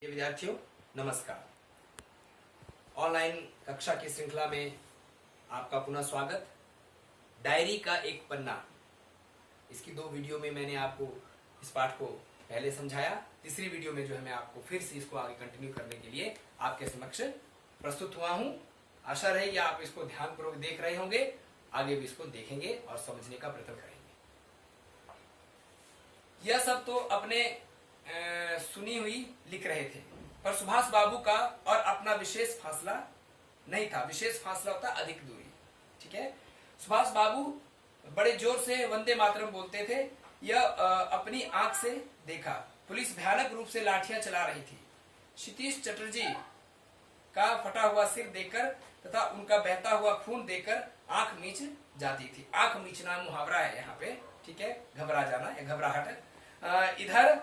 विद्यार्थियों नमस्कार। ऑनलाइन कक्षा की श्रृंखला में आपका पुनः स्वागत। डायरी का एक पन्ना, इसकी 2 वीडियो में मैंने आपको इस पाठ को पहले समझाया। तीसरी वीडियो में जो है मैं आपको फिर से इसको आगे कंटिन्यू करने के लिए आपके समक्ष प्रस्तुत हुआ हूं। आशा रहे कि आप इसको ध्यानपूर्वक देख रहे होंगे, आगे भी इसको देखेंगे और समझने का प्रयत्न करेंगे। यह सब तो अपने सुनी हुई लिख रहे थे, पर सुभाष बाबू का और अपना विशेष फासला नहीं था। विशेष फासला होता अधिक दूरी। ठीक है, सुभाष बाबू बड़े जोर से वंदे मातरम बोलते थे। यह अपनी आंख से देखा। पुलिस भयानक रूप से लाठियां चला रही थी। क्षितिज चटर्जी का फटा हुआ सिर देखकर तथा उनका बहता हुआ खून देखकर आंख मीच जाती थी। आंख मीचना मुहावरा है यहाँ पे। ठीक है, घबरा जाना या घबराहट। इधर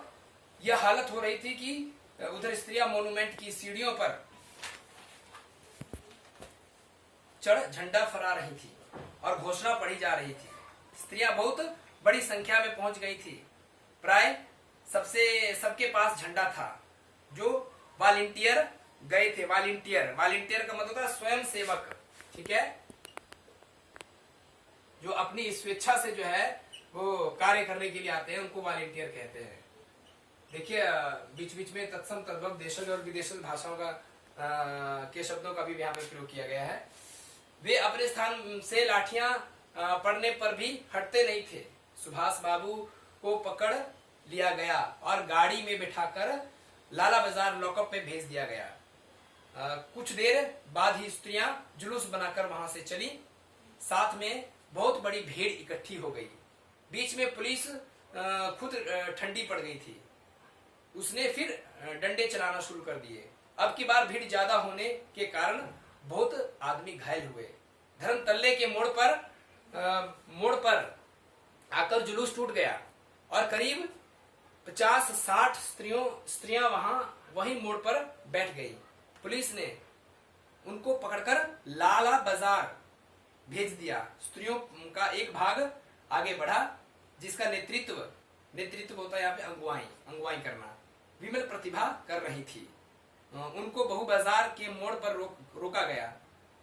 यह हालत हो रही थी कि उधर स्त्रियां मोन्यूमेंट की सीढ़ियों पर चढ़ झंडा फहरा रही थी और घोषणा पढ़ी जा रही थी। स्त्रियां बहुत बड़ी संख्या में पहुंच गई थी। प्राय सबके पास झंडा था। जो वॉलंटियर गए थे, वॉलंटियर का मतलब होता है स्वयं सेवक। ठीक है, जो अपनी स्वेच्छा से जो है वो कार्य करने के लिए आते हैं, उनको वॉलंटियर कहते हैं। देखिए, बीच बीच में तत्सम तद्भव देशज और विदेशज भाषाओं का के शब्दों का भी यहाँ पे प्रयोग किया गया है। वे अपने स्थान से लाठियां पड़ने पर भी हटते नहीं थे। सुभाष बाबू को पकड़ लिया गया और गाड़ी में बिठाकर लाला बाजार लॉकअप में भेज दिया गया। कुछ देर बाद ही स्त्रियां जुलूस बनाकर वहां से चली। साथ में बहुत बड़ी भीड़ इकट्ठी हो गई। बीच में पुलिस खुद ठंडी पड़ गई थी। उसने फिर डंडे चलाना शुरू कर दिए। अब की बार भीड़ ज्यादा होने के कारण बहुत आदमी घायल हुए। धर्मतल्ले के मोड़ पर आकर जुलूस टूट गया और करीब 50-60 स्त्रियां वहीं मोड़ पर बैठ गई। पुलिस ने उनको पकड़कर लाला बाजार भेज दिया। स्त्रियों का एक भाग आगे बढ़ा, जिसका नेतृत्व होता है यहाँ पे अगुवाई करना, विमल प्रतिभा कर रही थी। उनको बहु बाजार के मोड़ पर रोका गया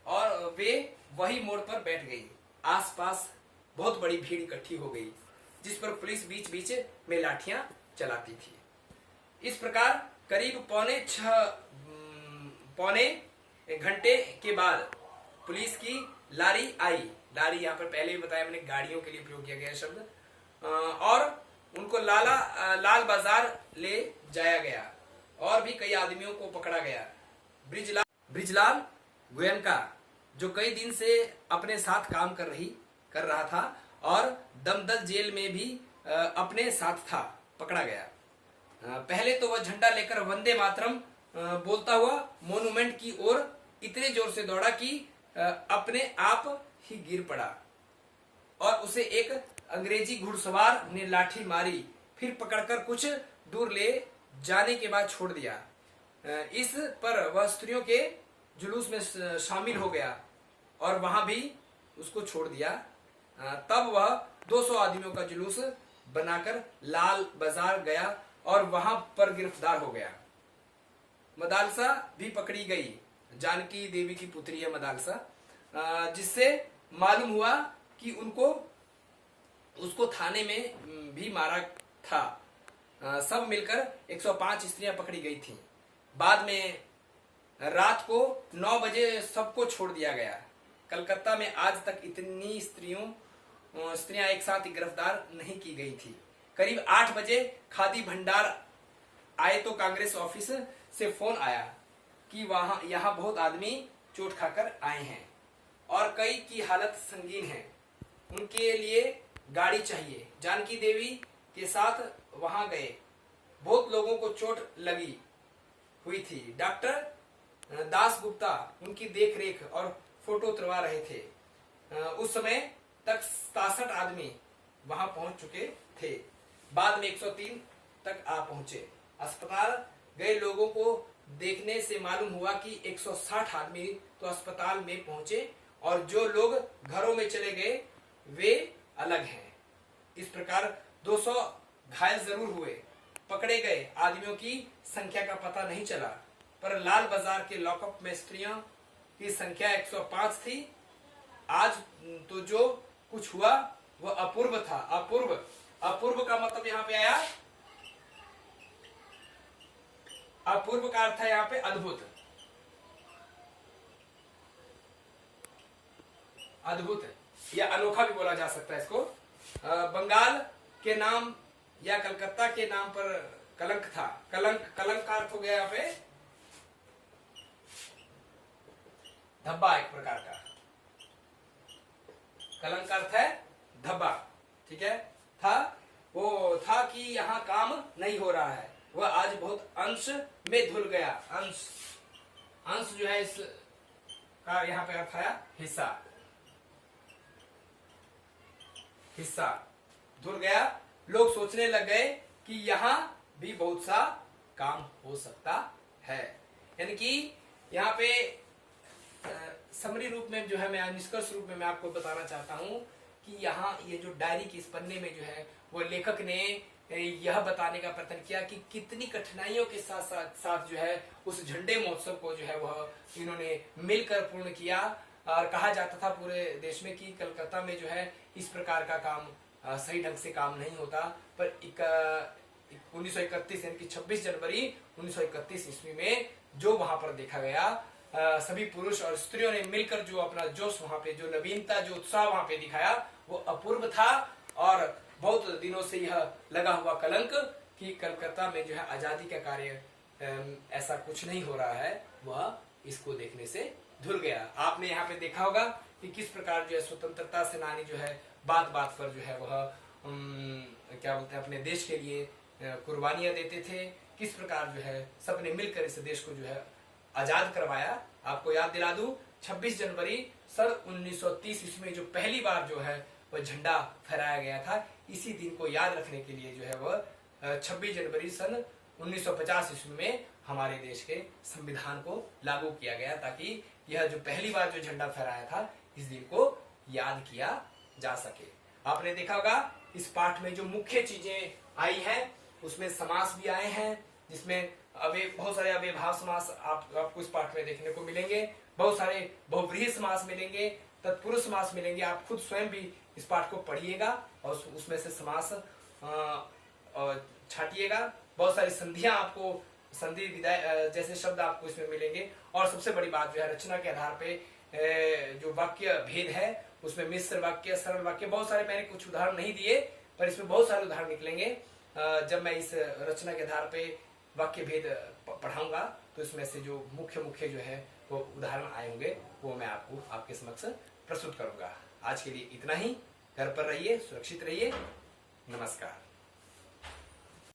और वे वही मोड़ पर बैठ गई। आसपास बहुत बड़ी भीड़ इकट्ठी हो गई, जिस पर पुलिस बीच बीच में लाठियां चलाती थी। इस प्रकार करीब पौने घंटे के बाद पुलिस की लारी आई। लारी यहाँ पर पहले भी बताया मैंने, गाड़ियों के लिए प्रयोग किया गया शब्द। और उनको लाल बाजार ले जाया गया और भी कई आदमियों को पकड़ा गया। ब्रिजलाल गोयनका, जो कई दिन से अपने साथ काम कर रहा था और दमदल जेल में भी अपने साथ था, पकड़ा गया। पहले तो वह झंडा लेकर वंदे मातरम बोलता हुआ मोन्यूमेंट की ओर इतने जोर से दौड़ा कि अपने आप ही गिर पड़ा और उसे एक अंग्रेजी घुड़सवार ने लाठी मारी। फिर पकड़कर कुछ दूर ले जाने के बाद छोड़ दिया। इस पर वह स्त्रियों के जुलूस में शामिल हो गया और वहां भी उसको छोड़ दिया। तब वह 200 आदमियों का जुलूस बनाकर लाल बाजार गया और वहां पर गिरफ्तार हो गया। मदालसा भी पकड़ी गई। जानकी देवी की पुत्री है मदालसा, जिससे मालूम हुआ कि उसको थाने में भी मारा था। सब मिलकर 105 स्त्रियां पकड़ी गई थीं। बाद में रात को 9 बजे सबको छोड़ दिया गया। कलकत्ता में आज तक इतनी स्त्रियां एक साथ गिरफ्तार नहीं की गई थी। करीब 8 बजे खादी भंडार आए तो कांग्रेस ऑफिस से फोन आया कि यहाँ बहुत आदमी चोट खाकर आए हैं और कई की हालत संगीन है, उनके लिए गाड़ी चाहिए। जानकी देवी के साथ वहां गए। बहुत लोगों को चोट लगी हुई थी। डॉक्टर दास गुप्ता उनकी देखरेख और फोटो उतरवा रहे थे। उस समय तक 67 आदमी वहां पहुंच चुके थे। बाद में 103 तक आ पहुंचे। अस्पताल गए लोगों को देखने से मालूम हुआ कि 160 आदमी तो अस्पताल में पहुंचे और जो लोग घरों में चले गए वे अलग हैं। इस प्रकार 200 घायल जरूर हुए, पकड़े गए आदमियों की संख्या का पता नहीं चला, पर लाल बाजार के लॉकअप में स्त्रियों की संख्या 105 थी। आज तो जो कुछ हुआ वह अपूर्व था। अपूर्व, अपूर्व का मतलब यहाँ पे आया, अपूर्व का अर्थ है यहाँ पे अद्भुत। अद्भुत या अनोखा भी बोला जा सकता है इसको। बंगाल के नाम या कलकत्ता के नाम पर कलंक था। कलंक, कलंक का अर्थ हो गया यहाँ पे धब्बा, एक प्रकार का। कलंक का अर्थ है धब्बा, ठीक है। था, वो था कि यहाँ काम नहीं हो रहा है, वह आज बहुत अंश में धुल गया। अंश, अंश जो है इस का यहाँ पे अर्थ आया हिस्सा, हिस्सा धुल गया। लोग सोचने लग गए कि यहाँ भी बहुत सा काम हो सकता है। यानी कि यहाँ पे समरी रूप में जो है, मैं निष्कर्ष रूप में मैं आपको बताना चाहता हूँ कि यहाँ ये जो डायरी के इस पन्ने में जो है वो लेखक ने यह बताने का प्रयत्न किया कि कितनी कठिनाइयों के साथ साथ साथ जो है उस झंडे महोत्सव को जो है वह इन्होंने मिलकर पूर्ण किया। और कहा जाता था पूरे देश में कि कलकत्ता में जो है इस प्रकार का काम सही ढंग से काम नहीं होता, पर 1931 यानी कि 26 जनवरी 1931 ईस्वी में जो वहां पर देखा गया, सभी पुरुष और स्त्रियों ने मिलकर जो अपना जोश वहां पे, जो नवीनता, जो उत्साह वहां पे दिखाया वो अपूर्व था। और बहुत दिनों से यह लगा हुआ कलंक कि कलकत्ता में जो है आजादी का कार्य ऐसा कुछ नहीं हो रहा है, वह इसको देखने से धुल गया। आपने यहाँ पे देखा होगा कि किस प्रकार जो है स्वतंत्रता सेनानी जो है बात बात पर जो है वह क्या बोलते हैं अपने देश के लिए कुर्बानियां देते थे। किस प्रकार जो है सबने मिलकर इस देश को जो है आजाद करवाया। आपको याद दिला दूं, 26 जनवरी सन 1930 ईस्वी में जो पहली बार जो है वह झंडा फहराया गया था, इसी दिन को याद रखने के लिए जो है वह 26 जनवरी सन 1950 ईस्वी में हमारे देश के संविधान को लागू किया गया, ताकि यह जो पहली बार जो झंडा फहराया था इस दिन को याद किया जा सके। आपने देखा होगा इस पाठ में जो मुख्य चीजें आई हैं उसमें समास भी आए हैं, जिसमें बहुत सारे अव्ययभाव समास आपको इस पाठ में देखने को मिलेंगे। बहुत सारे बहुव्रीहि समास मिलेंगे, तत्पुरुष समास मिलेंगे। आप खुद स्वयं भी इस पाठ को पढ़िएगा और उसमें से समास छाटिएगा। बहुत सारी संधियां आपको, संधि विधाय जैसे शब्द आपको इसमें मिलेंगे। और सबसे बड़ी बात जो है रचना के आधार पे जो वाक्य भेद है उसमें मिश्र वाक्य, सरल वाक्य, बहुत सारे मैंने कुछ उदाहरण नहीं दिए पर इसमें बहुत सारे उदाहरण निकलेंगे। जब मैं इस रचना के आधार पे वाक्य भेद पढ़ाऊंगा तो इसमें से जो मुख्य मुख्य जो है वो उदाहरण आए होंगे वो मैं आपको आपके समक्ष प्रस्तुत करूंगा। आज के लिए इतना ही। घर पर रहिए, सुरक्षित रहिए। नमस्कार।